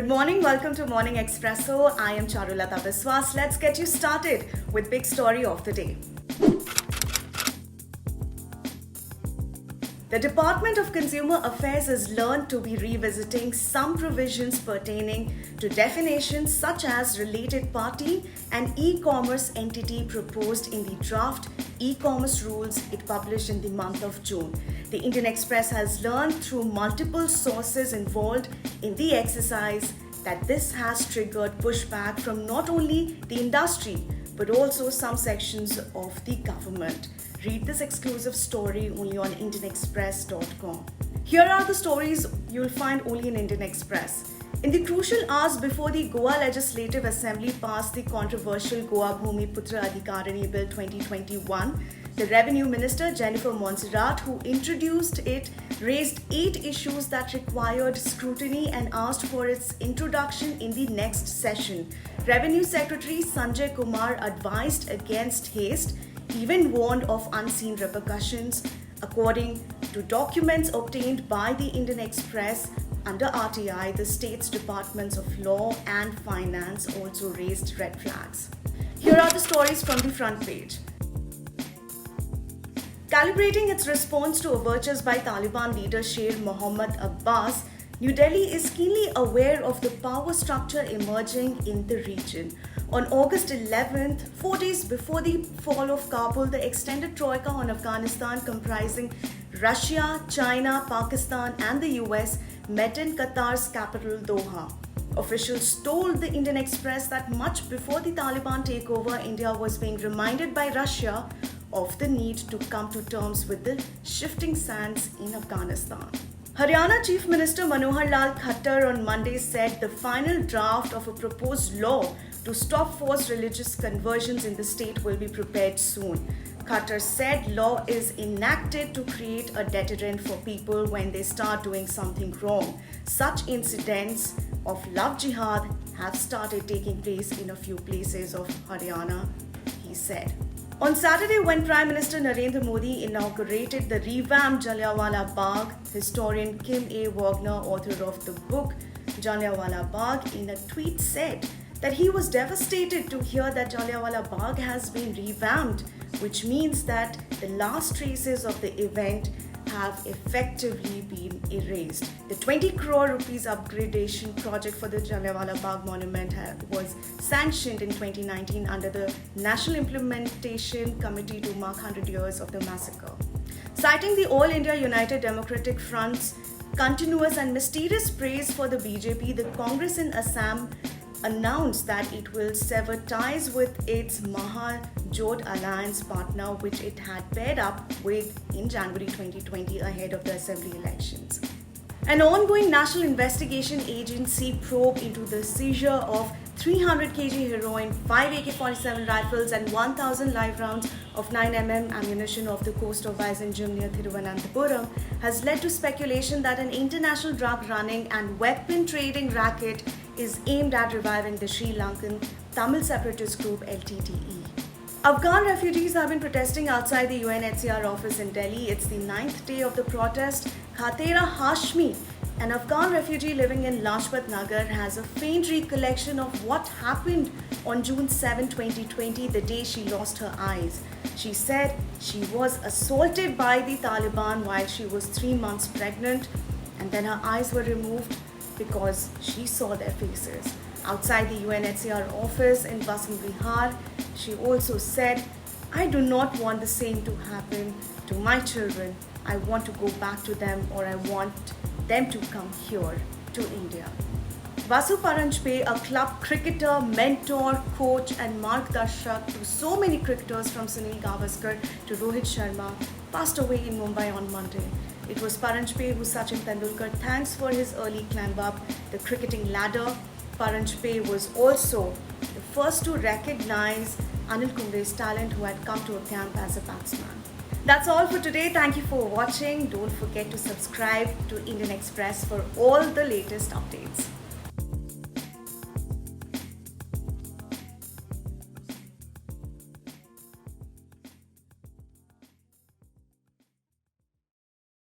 Good morning, welcome to Morning Expresso. I am Charulata Biswas. Let's get you started with big story of the day. The Department of Consumer Affairs has learned to be revisiting some provisions pertaining to definitions such as related party and e-commerce entity proposed in the draft e-commerce rules it published in the month of June. The Indian Express has learned through multiple sources involved in the exercise that this has triggered pushback from not only the industry but also some sections of the government. Read this exclusive story only on IndianExpress.com. Here are the stories you'll find only in Indian Express. In the crucial hours before the Goa Legislative Assembly passed the controversial Goa Bhumi Putra Adhikarini Bill 2021, the Revenue Minister Jennifer Monserrat, who introduced it, raised 8 issues that required scrutiny and asked for its introduction in the next session. Revenue Secretary Sanjay Kumar advised against haste, even warned of unseen repercussions. According to documents obtained by the Indian Express, under RTI, the state's departments of law and finance also raised red flags. Here are the stories from the front page. Calibrating its response to overtures by Taliban leader Sher Mohammad Abbas, New Delhi is keenly aware of the power structure emerging in the region. On August 11th, 4 days before the fall of Kabul, the extended troika on Afghanistan comprising Russia, China, Pakistan and the US met in Qatar's capital Doha. Officials told the Indian Express that much before the Taliban takeover, India was being reminded by Russia of the need to come to terms with the shifting sands in Afghanistan. Haryana Chief Minister Manohar Lal Khattar on Monday said the final draft of a proposed law to stop forced religious conversions in the state will be prepared soon. Khattar said law is enacted to create a deterrent for people when they start doing something wrong. Such incidents of love jihad have started taking place in a few places of Haryana, he said. On Saturday, when Prime Minister Narendra Modi inaugurated the revamped Jallianwala Bagh, historian Kim A. Wagner, author of the book Jallianwala Bagh, in a tweet said that he was devastated to hear that Jallianwala Bagh has been revamped, which means that the last traces of the event have effectively been erased. The 20 crore rupees upgradation project for the Jallianwala Bagh monument was sanctioned in 2019 under the National Implementation Committee to mark 100 years of the massacre. Citing the All India United Democratic Front's continuous and mysterious praise for the BJP, the Congress in Assam announced that it will sever ties with its Maha-Jodh alliance partner, which it had paired up with in January 2020 ahead of the assembly elections. An ongoing national investigation agency probe into the seizure of 300 kg heroin, 5 AK-47 rifles and 1,000 live rounds of 9mm ammunition off the coast of Vizhinjam near Thiruvananthapuram has led to speculation that an international drug running and weapon trading racket is aimed at reviving the Sri Lankan Tamil separatist group LTTE. Afghan refugees have been protesting outside the UNHCR office in Delhi. It's the 9th day of the protest. Khatera Hashmi, an Afghan refugee living in Lajpat Nagar, has a faint recollection of what happened on June 7, 2020, the day she lost her eyes. She said she was assaulted by the Taliban while she was 3 months pregnant, and then her eyes were removed because she saw their faces. Outside the UNHCR office in Vasant Vihar, she also said, "I do not want the same to happen to my children. I want to go back to them, or I want them to come here to India." Vasu Paranjpe, a club cricketer, mentor, coach and margdarshak to so many cricketers from Sunil Gavaskar to Rohit Sharma, passed away in Mumbai on Monday. It was Paranjpe who Sachin Tendulkar thanks for his early climb up the cricketing ladder. Paranjpe was also the first to recognize Anil Kumble's talent, who had come to a camp as a batsman. That's all for today. Thank you for watching. Don't forget to subscribe to Indian Express for all the latest updates.